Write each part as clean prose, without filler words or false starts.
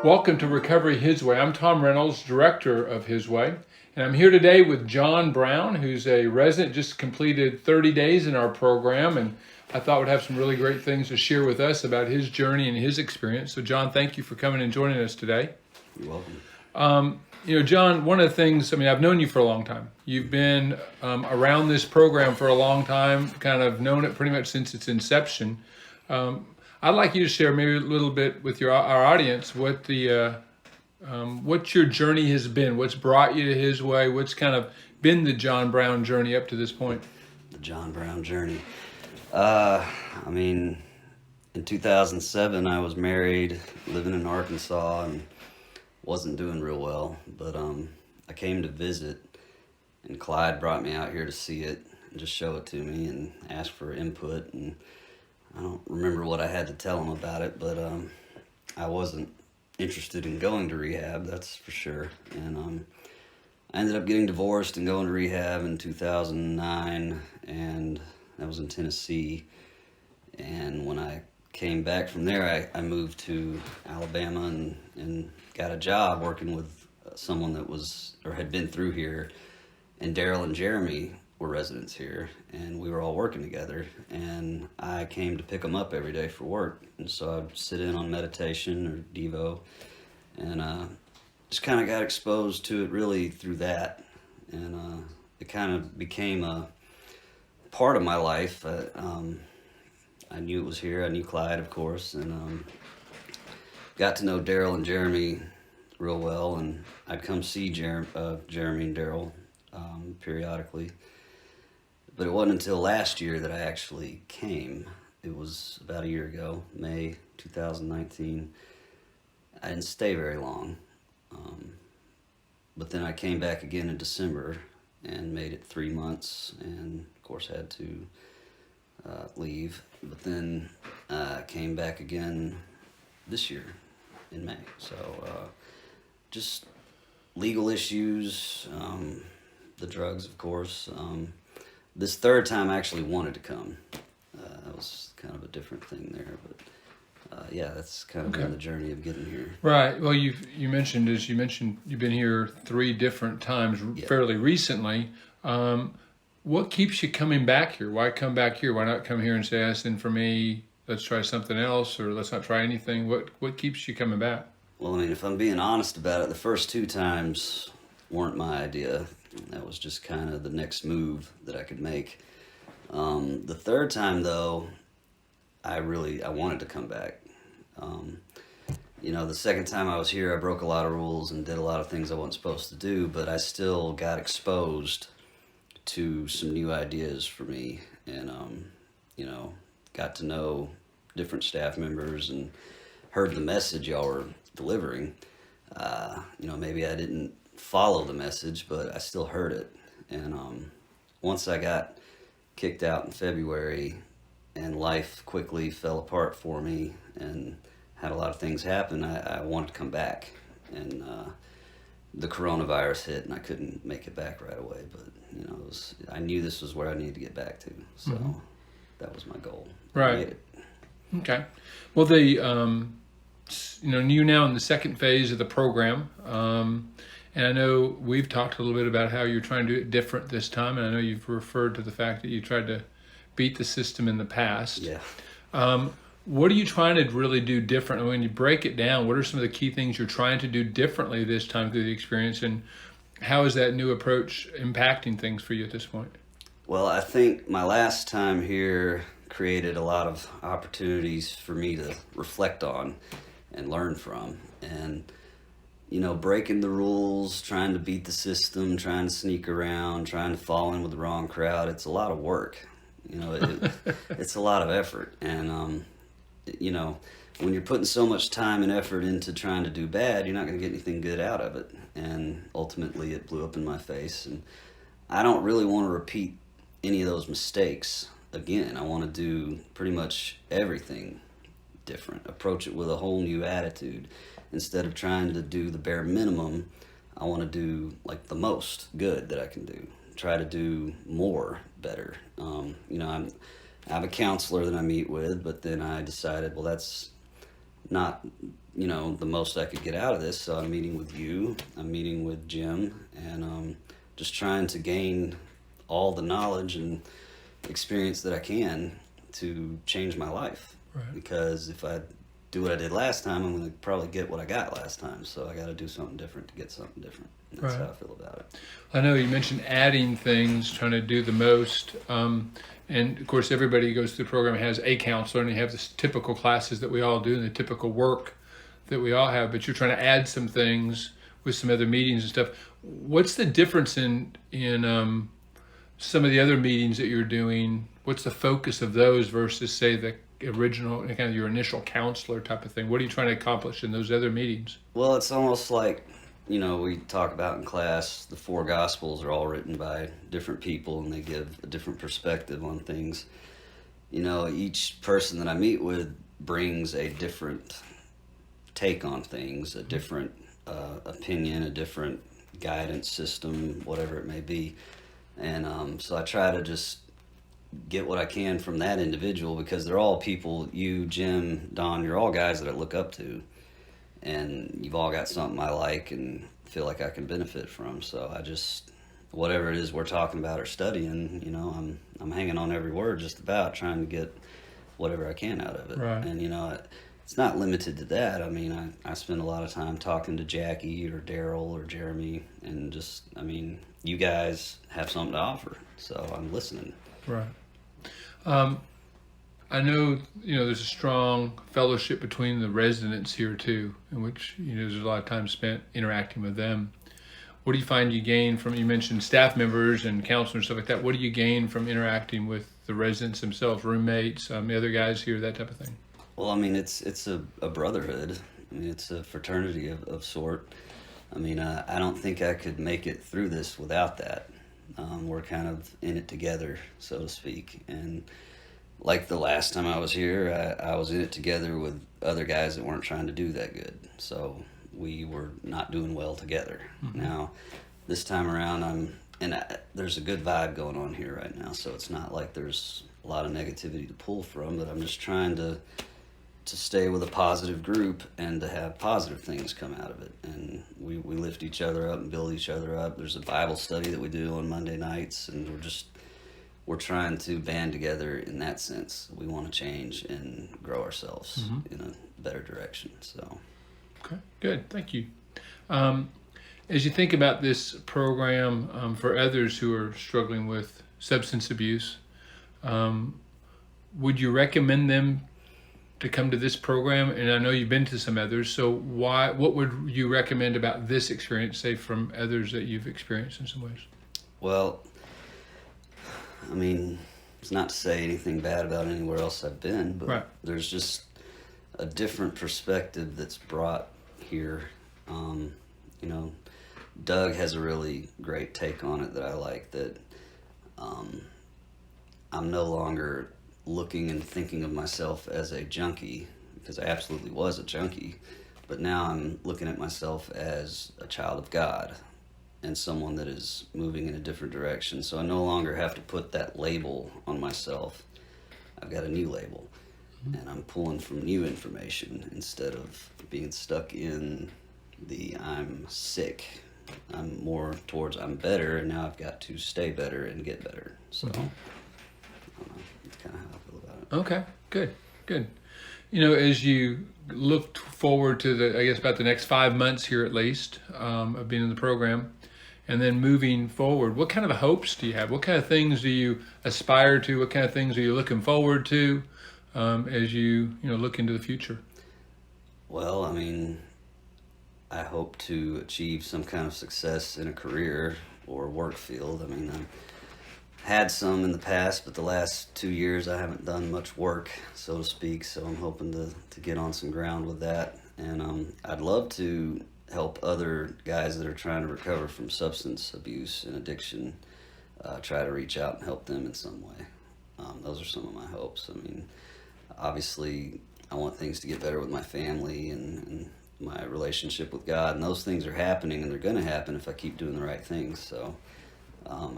Welcome to Recovery His Way. I'm Tom Reynolds, director of His Way, and I'm here today with Jon Brown, who's a resident, just completed 30 days in our program, and I thought would have some really great things to share with us about his journey and his experience. So, Jon, thank you for coming and joining us today. You're welcome. Jon, one of the things, I've known you for a long time. You've been around this program for a long time, kind of known it pretty much since its inception. I'd like you to share maybe a little bit with our audience what your journey has been, what's brought you to His Way, what's kind of been the Jon Brown journey up to this point. The Jon Brown journey. In 2007, I was married, living in Arkansas, and wasn't doing real well. But I came to visit, and Clyde brought me out here to see it and just show it to me and ask for input. And I don't remember what I had to tell him about it, but I wasn't interested in going to rehab, that's for sure. And I ended up getting divorced and going to rehab in 2009, and that was in Tennessee. And when I came back from there, I moved to Alabama and got a job working with someone that was or had been through here, and Daryl and Jeremy were residents here, and we were all working together, and I came to pick them up every day for work. And so I'd sit in on meditation or Devo, and just kind of got exposed to it really through that, and it kind of became a part of my life. I knew it was here. I knew Clyde, of course, and got to know Daryl and Jeremy real well, and I'd come see Jeremy and Daryl periodically. But it wasn't until last year that I actually came. It was about a year ago, May 2019. I didn't stay very long. But then I came back again in December and made it 3 months, and of course had to leave. But then came back again this year in May. So just legal issues, the drugs, of course. This third time I actually wanted to come. That was kind of a different thing there, but that's kind of been the journey of getting here. Right. Well, you mentioned you've been here 3 different times fairly recently. What keeps you coming back here? Why come back here? Why not come here and say, "That's in for me. Let's try something else," or "Let's not try anything"? What keeps you coming back? Well, if I'm being honest about it, the first 2 times weren't my idea. That was just kind of the next move that I could make. The third time, though, I wanted to come back. The second time I was here, I broke a lot of rules and did a lot of things I wasn't supposed to do, but I still got exposed to some new ideas for me, and got to know different staff members and heard the message y'all were delivering. Maybe I didn't follow the message, but I still heard it. And once I got kicked out in February and life quickly fell apart for me and had a lot of things happen, I wanted to come back. And the coronavirus hit and I couldn't make it back right away, but I knew this was where I needed to get back to, so that was my goal. Right. I made it. Okay. Well, you now in the second phase of the program, and I know we've talked a little bit about how you're trying to do it different this time, and I know you've referred to the fact that you tried to beat the system in the past. Yeah. What are you trying to really do different? When you break it down, what are some of the key things you're trying to do differently this time through the experience, and how is that new approach impacting things for you at this point? Well, I think my last time here created a lot of opportunities for me to reflect on and learn from. And, breaking the rules, trying to beat the system, trying to sneak around, trying to fall in with the wrong crowd, it's a lot of work. It's a lot of effort. And, when you're putting so much time and effort into trying to do bad, you're not going to get anything good out of it. And ultimately it blew up in my face. And I don't really want to repeat any of those mistakes again. I want to do pretty much everything different, approach it with a whole new attitude. Instead of trying to do the bare minimum, I want to do the most good that I can do. Try to do more better. I have a counselor that I meet with, but then I decided, well, that's not, the most I could get out of this. So I'm meeting with you, I'm meeting with Jim, and just trying to gain all the knowledge and experience that I can to change my life. Right. Because if I do what I did last time, I'm going to probably get what I got last time. So I got to do something different to get something different. And that's Right. how I feel about it. I know you mentioned adding things, trying to do the most. And of course, everybody who goes through the program has a counselor, and you have the typical classes that we all do and the typical work that we all have. But you're trying to add some things with some other meetings and stuff. What's the difference in some of the other meetings that you're doing? What's the focus of those versus, say, the original, kind of your initial counselor type of thing? What are you trying to accomplish in those other meetings? Well, it's almost like, we talk about in class, the four gospels are all written by different people and they give a different perspective on things. Each person that I meet with brings a different take on things, a different opinion, a different guidance system, whatever it may be. And so I try to just get what I can from that individual, because they're all people, you, Jim, Don, you're all guys that I look up to. And you've all got something I like and feel like I can benefit from. So I just, whatever it is we're talking about or studying, I'm hanging on every word, just about trying to get whatever I can out of it. Right. And it's not limited to that. I mean, I spend a lot of time talking to Jackie or Daryl or Jeremy, and just, you guys have something to offer, so I'm listening. Right. I know, there's a strong fellowship between the residents here too, in which, there's a lot of time spent interacting with them. What do you find you gain from, you mentioned staff members and counselors and stuff like that. What do you gain from interacting with the residents themselves, roommates, the other guys here, that type of thing? Well, it's a brotherhood. It's a fraternity of sort. I don't think I could make it through this without that. We're kind of in it together, so to speak. And like the last time I was here, I was in it together with other guys that weren't trying to do that good. So we were not doing well together. Mm-hmm. Now, this time around, there's a good vibe going on here right now. So it's not like there's a lot of negativity to pull from, but I'm just trying to stay with a positive group and to have positive things come out of it. And we lift each other up and build each other up. There's a Bible study that we do on Monday nights, and we're trying to band together in that sense. We want to change and grow ourselves mm-hmm. in a better direction. So, okay, good, thank you. As you think about this program for others who are struggling with substance abuse, would you recommend them to come to this program? And I know you've been to some others, so what would you recommend about this experience, say, from others that you've experienced in some ways? Well, it's not to say anything bad about anywhere else I've been, but right. There's just a different perspective that's brought here. Doug has a really great take on it that I like, that I'm no longer looking and thinking of myself as a junkie, because I absolutely was a junkie, but now I'm looking at myself as a child of God and someone that is moving in a different direction. So I no longer have to put that label on myself. I've got a new label, mm-hmm. and I'm pulling from new information instead of being stuck in the I'm sick. I'm more towards I'm better, and now I've got to stay better and get better. So mm-hmm. That's kind of how I feel about it. Okay, good. As you look forward to about the next 5 months here at least of being in the program, and then moving forward, what kind of hopes do you have? What kind of things do you aspire to? What kind of things are you looking forward to as you look into the future? Well, I hope to achieve some kind of success in a career or work field. I've had some in the past, but the last 2 years I haven't done much work, so to speak, so I'm hoping to get on some ground with that. And I'd love to help other guys that are trying to recover from substance abuse and addiction, try to reach out and help them in some way. Those are some of my hopes. Obviously, I want things to get better with my family and my relationship with God, and those things are happening, and they're going to happen if I keep doing the right things. So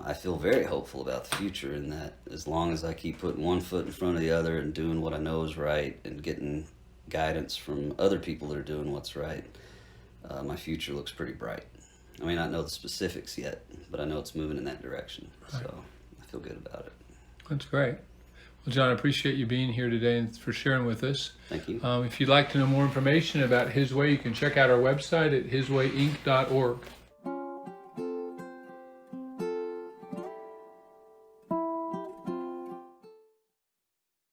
I feel very hopeful about the future, in that as long as I keep putting one foot in front of the other and doing what I know is right and getting guidance from other people that are doing what's right, my future looks pretty bright. I may not know the specifics yet, but I know it's moving in that direction. Right. So I feel good about it. That's great. Well, Jon, I appreciate you being here today and for sharing with us. Thank you. If you'd like to know more information about His Way, you can check out our website at hiswayinc.org.